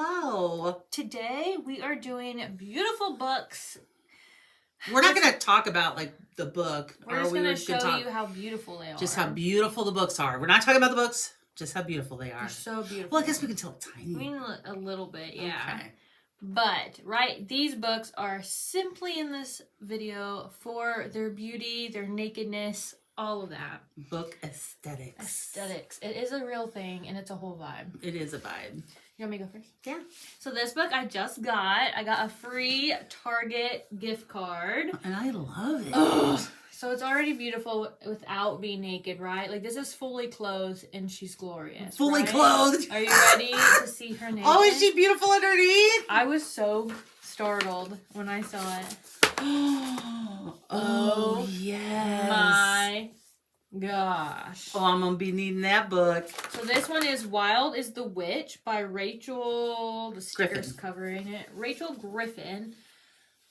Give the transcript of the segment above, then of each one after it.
Hello. Today we are doing beautiful books. We're not going to talk about like the book. We're just going to show you how beautiful they are. Just how beautiful the books are. We're not talking about the books, just how beautiful they are. They're so beautiful. Well, I guess we can tell tiny. I mean, a little bit, yeah. Okay. But, right, these books are simply in this video for their beauty, their nakedness, all of that. Book aesthetics. Aesthetics. It is a real thing, and it's a whole vibe. It is a vibe. You want me to go first? Yeah. So this book I just got. I got a free Target gift card. And I love it. Ugh. So it's already beautiful without being naked, right? Like, this is fully clothed, and she's glorious. Fully right? clothed. Are you ready to see her naked? Oh, is she beautiful underneath? I was so startled when I saw it. Oh, yes. My gosh. Oh, I'm going to be needing that book. So this one is Wild is the Witch by Rachel. The sticker's Griffin. covering it. Rachel Griffin.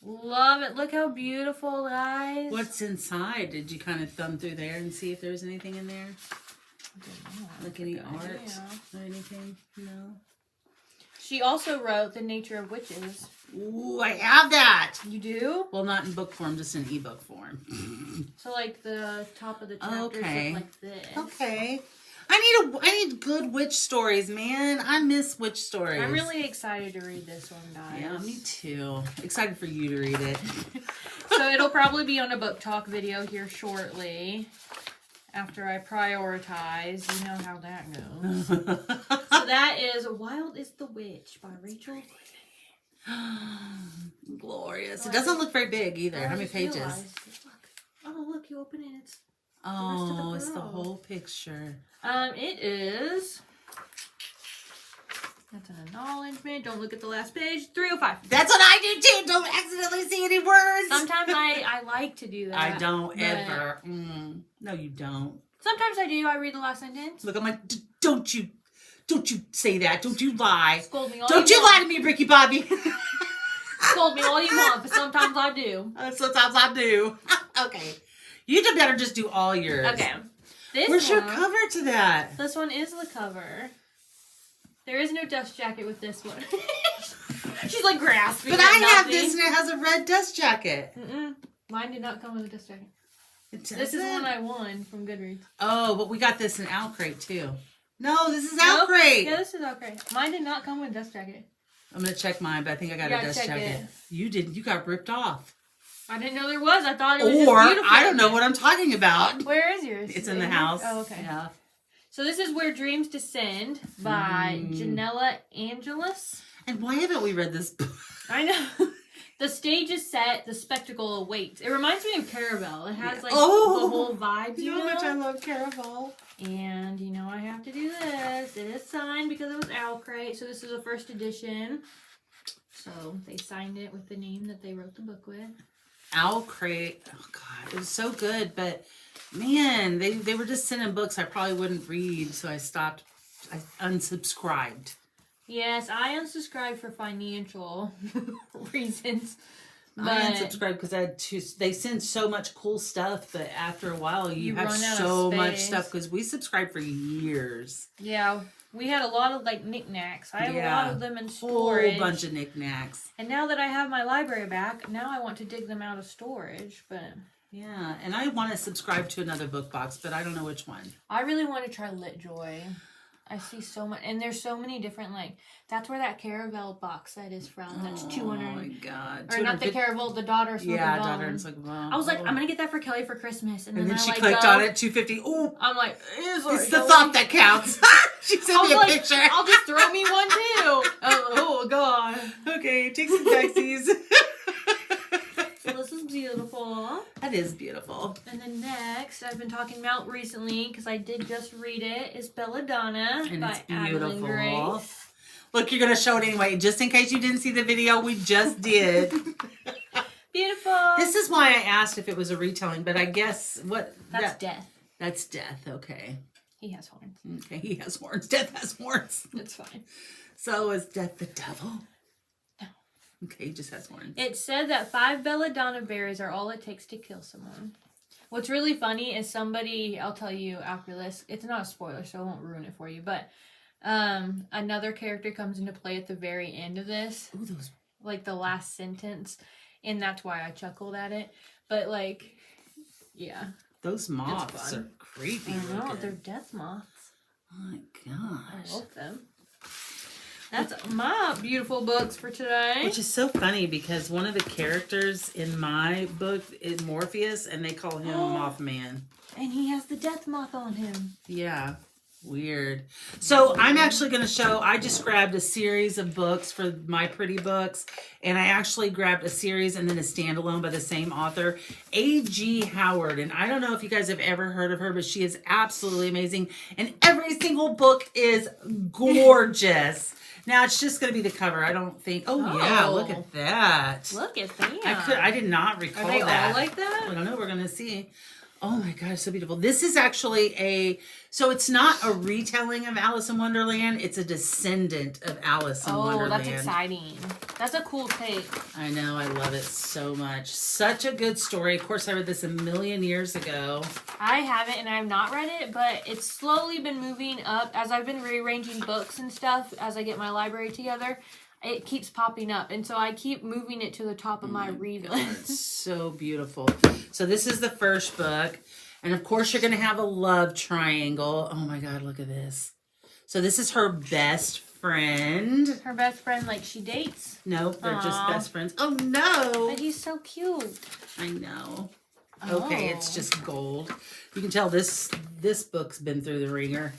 Love it. Look how beautiful, guys. What's inside? Did you kind of thumb through there and see if there was anything in there? I don't know. Like any art idea. or anything? No. She also wrote The Nature of Witches. Ooh, I have that. You do? Well, not in book form, just in ebook form. So like the top of the chapters Okay. look like this. Okay. I need good witch stories, man. I miss witch stories. I'm really excited to read this one, guys. Yeah, me too. Excited for you to read it. So it'll probably be on a book talk video here shortly. After I prioritize, you know how that goes. So that is Wild is the Witch by Rachel. Glorious. It doesn't look very big either. How many pages? Look, you open it. It's Oh, it's the whole picture. it is. That's an acknowledgement. Don't look at the last page. 305. That's what I do too. Don't accidentally see any words. Sometimes I like to do that. I don't ever. No, you don't. Sometimes I do. I read the last sentence. Look, I'm like, don't you say that. Don't you lie. Scold me all Don't you you want. lie to me, Ricky Bobby. Scold me all you want, but sometimes I do. Sometimes I do. Okay. You better just do all yours. Okay. Where's your cover to that? This one is the cover. There is no dust jacket with this one. She's like grasping. But I have this and it has a red dust jacket. Mine did not come with a dust jacket. This is one I won from Goodreads. Oh, but we got this in Outcrate too. No, this is Outcrate. Yeah, this is Outcrate. Mine did not come with a dust jacket. I'm gonna check mine, but I think I got a dust jacket. You did. You got ripped off. I didn't know there was. I thought it was just beautiful. I don't know what I'm talking about. Where is yours? It's in the house. Oh, okay. Yeah. So this is Where Dreams Descend by Janella Angelus. And why haven't we read this book? I know. The stage is set, the spectacle awaits. It reminds me of Caraval. It has like the Oh, whole vibe, you know how much I love Caraval. And you know I have to do this. It is signed because it was Outcrate. So this is a first edition. So they signed it with the name that they wrote the book with. Outcrate. Oh God, it was so good, but man, they were just sending books I probably wouldn't read, so I stopped. I unsubscribed. Yes, I unsubscribed for financial reasons. But I unsubscribed because they send so much cool stuff, but after a while you have run out so of much space. stuff because we subscribed for years. Yeah, we had a lot of like knickknacks. I have a lot of them in storage. Whole bunch of knickknacks. And now that I have my library back, now I want to dig them out of storage, but Yeah, and I want to subscribe to another book box, but I don't know which one. I really want to try LitJoy. I see so much, and there's so many different, like, that's where that Caraval box set is from. That's 200. Oh my God. Or not the Caraval, the Daughter of Smoke and Bone. Daughter and Smoke and Bone. I was like, I'm going to get that for Kelly for Christmas. And then she I clicked on it, $250. Oh, I'm like, it's the thought that counts. She sent me a picture. I'll just throw me one too. Oh God. Okay, take some taxis. So this is beautiful. That is beautiful. And then next, I've been talking about recently, because I did just read it, is Belladonna And by it's Adeline beautiful. Grace. Look, you're going to show it anyway. Just in case you didn't see the video, we just did. Beautiful. This is why I asked if it was a retelling, but I guess That's Death. That's Death, okay. He has horns. Okay, he has horns. Death has horns. It's fine. So is Death the devil? No. Okay, he just has horns. It said that 5 belladonna berries are all it takes to kill someone. What's really funny is somebody, I'll tell you after this, it's not a spoiler, so I won't ruin it for you, but Another character comes into play at the very end of this. Ooh, those. Like the last sentence. And that's why I chuckled at it. But like, yeah. Those moths are creepy. I know, looking. they're death moths. Oh my I gosh. love them. That's my beautiful books for today. Which is so funny because one of the characters in my book is Morpheus, and they call him Mothman. And he has the death moth on him. Yeah. Weird. So I'm actually going to show, I just grabbed a series of books for my pretty books, and I actually grabbed a series and then a standalone by the same author, A.G. Howard. And I don't know if you guys have ever heard of her, but she is absolutely amazing. And every single book is gorgeous. Now it's just going to be the cover. I don't think, yeah, look at that. Look at that. I did not recall Are they that. all like that? I don't know. We're going to see. Oh my God, it's so beautiful. This is actually so it's not a retelling of Alice in Wonderland. It's a descendant of Alice in Wonderland. Oh, that's exciting. That's a cool take. I know. I love it so much. Such a good story. Of course, I read this a million years ago. I haven't, and I have not read it, but it's slowly been moving up as I've been rearranging books and stuff as I get my library together. It keeps popping up, and so I keep moving it to the top of my read list. So beautiful. So this is the first book. And of course, you're going to have a love triangle. Oh my God, look at this. So this is her best friend. Her best friend, like she dates. Nope, they're just best friends. Oh no. But he's so cute. I know. Okay, it's just gold. You can tell this book's been through the ringer.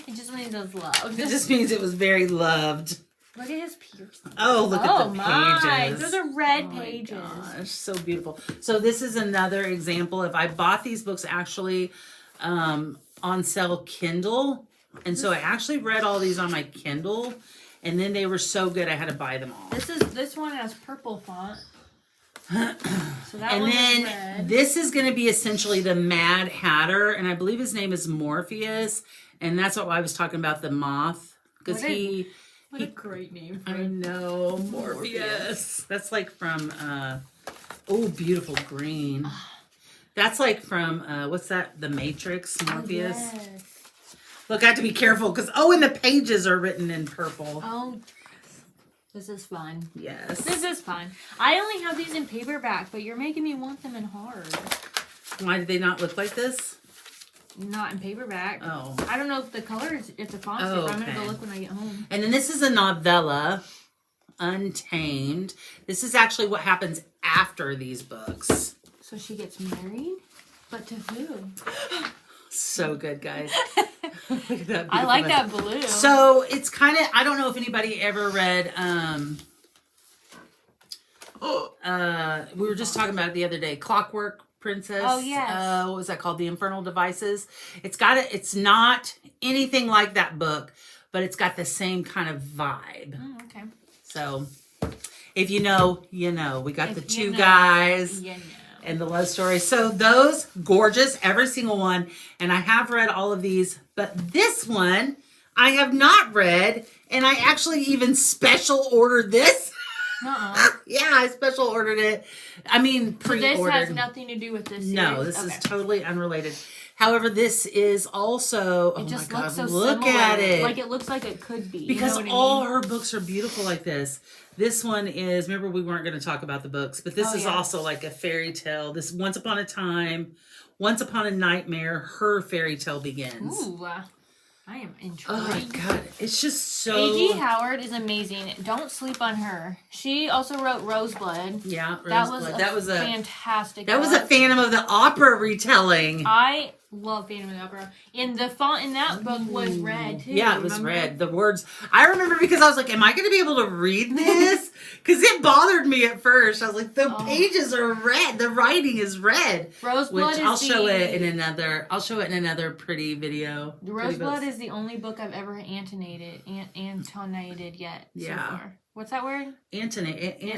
It just means it's love. It just means it was very loved. Look at his piercing. Oh, look at the pages. Those are red Oh pages. my gosh, so beautiful. So this is another example of, I bought these books actually on sale Kindle. And so I actually read all these on my Kindle. And then they were so good I had to buy them all. This one has purple font. So that And one is then red. this is going to be essentially the Mad Hatter. And I believe his name is Morpheus. And that's what I was talking about, the moth. Because What a great name. I know, Morpheus. That's like from, beautiful green. That's like from, what's that? The Matrix, Morpheus. Oh, yes. Look, I have to be careful because, and the pages are written in purple. Oh, this is fun. Yes. This is fun. I only have these in paperback, but you're making me want them in hard. Why do they not look like this? Not in paperback. Oh. I don't know if the color is, if the font's different. I'm going to go look when I get home. And then this is a novella, Untamed. This is actually what happens after these books. So she gets married? But to who? So good, guys. Look at that. I like that blue. So it's kind of, I don't know if anybody ever read, we were just talking about it the other day, Clockwork Princess. Oh, yes. What was that called? The Infernal Devices. It's not anything like that book, but it's got the same kind of vibe. Okay. So if you know, you know. We got If the you two know, guys. you know. And the love story. So those, gorgeous, every single one. And I have read all of these, but this one I have not read. And I actually even special ordered this. Yeah, I special ordered it. I mean, So pre-ordered. this has nothing to do with this series? No, this is totally unrelated. However, this is also, It just my God, looks so look similar. at it. Like it looks like it could be. Because you know what all I mean? her books are beautiful like this. This one is, remember we weren't going to talk about the books, but this is also like a fairy tale. This Once Upon a Time, Once Upon a Nightmare, her fairy tale begins. Ooh, I am intrigued. Oh my God, it's just so... A.G. Howard is amazing. Don't sleep on her. She also wrote Roseblood. Yeah, That was a fantastic That was a book. Phantom of the Opera retelling. I love Phantom of the Opera. And the font in that book was red, too. Yeah, it was remember? red. The words, I remember because I was like, am I going to be able to read this? Because it bothered me at first. I was like, the pages are red. The writing is red. Roseblood I'll show it in another pretty video. Roseblood is the only book I've ever antonated yet so far. What's that word? Is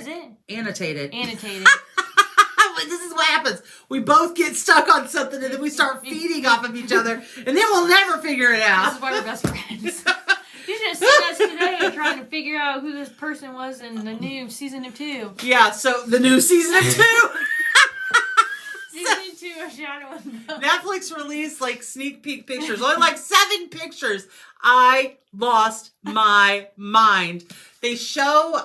it? Annotated. Annotated. This is what happens. We both get stuck on something and then we start feeding off of each other and then we'll never figure it out. This is why we're best friends. You should have seen us today trying to figure out who this person was in the new season of 2. Yeah, so the new season of 2. Season 2 do a shadow and bone. Netflix released like sneak peek pictures, only like 7 pictures. I lost my mind. They show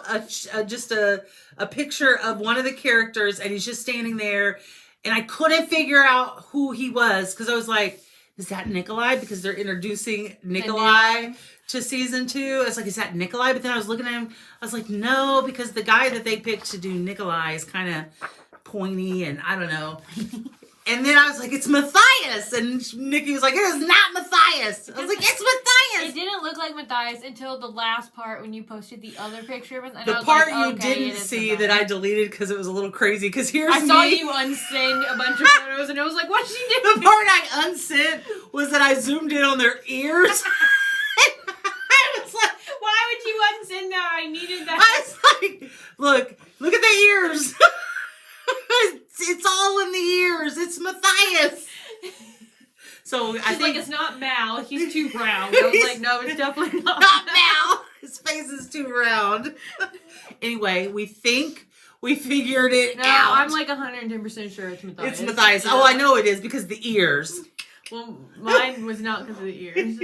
just a picture of one of the characters, and he's just standing there, and I couldn't figure out who he was because I was like, is that Nikolai? Because they're introducing Nikolai to season 2. I was like, is that Nikolai? But then I was looking at him, I was like, no, because the guy that they picked to do Nikolai is kind of pointy, and I don't know. And then I was like, it's Matthias. And Nikki was like, it is not Matthias. I was like, it's Matthias. It didn't look like Matthias until the last part when you posted the other picture. And the I was part like, you okay, didn't see that I deleted because it was a little crazy. Because here's I saw me. you unsend a bunch of photos and I was like, what's she doing? The part I unsent was that I zoomed in on their ears. I was like, why would you unsend that? I needed that. I was like, look at the ears. It's all in the ears. It's Matthias. So I think like, it's not Mal. He's too round. I was like, no, it's definitely not Mal. His face is too round. Anyway, we think we figured it No, out. I'm like 110% sure it's Matthias. It's Matthias. Oh, I know it is because the ears. Well, mine was not because of the ears.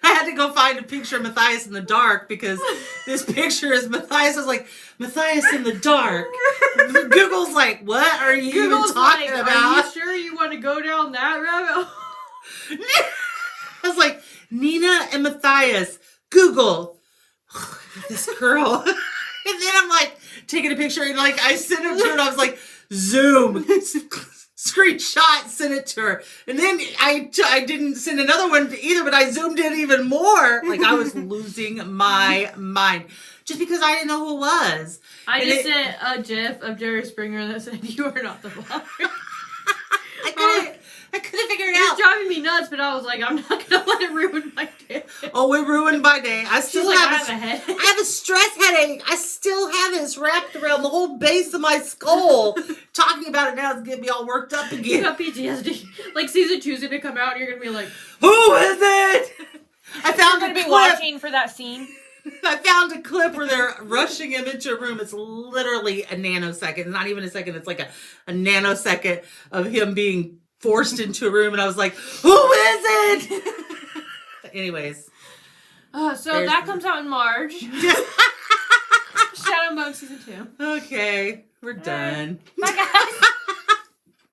I had to go find a picture of Matthias in the dark because this picture is Matthias. I was like, Matthias in the dark. Google's like, what are you even talking about? Are you sure you want to go down that rabbit hole? I was like, Nina and Matthias, Google. This girl. And then I'm like, taking a picture and like, I sent it to her and I was like, zoom. Screenshot, sent it to her. And then I didn't send another one either, but I zoomed in even more. Like I was losing my mind. Just because I didn't know who it was. I just sent a gif of Jerry Springer that said, you are not the vlogger. I couldn't figure it It's out. driving me nuts, but I was like, I'm not going to let it ruin my day. Oh, it ruined my day. I still She's like, have I have a headache. I have a stress headache. I still have it. It's wrapped around the whole base of my skull. Talking about it now is getting me all worked up You again. got PTSD. Like season 2's going to come out and you're going to be like, Who is it? I found a clip. watching for that scene. I found a clip where they're rushing him into a room. It's literally a nanosecond. Not even a second. It's like a nanosecond of him being forced into a room. And I was like, who is it? Anyways. So that comes out in March. Shadow Mode season 2. Okay. We're done. Bye, guys.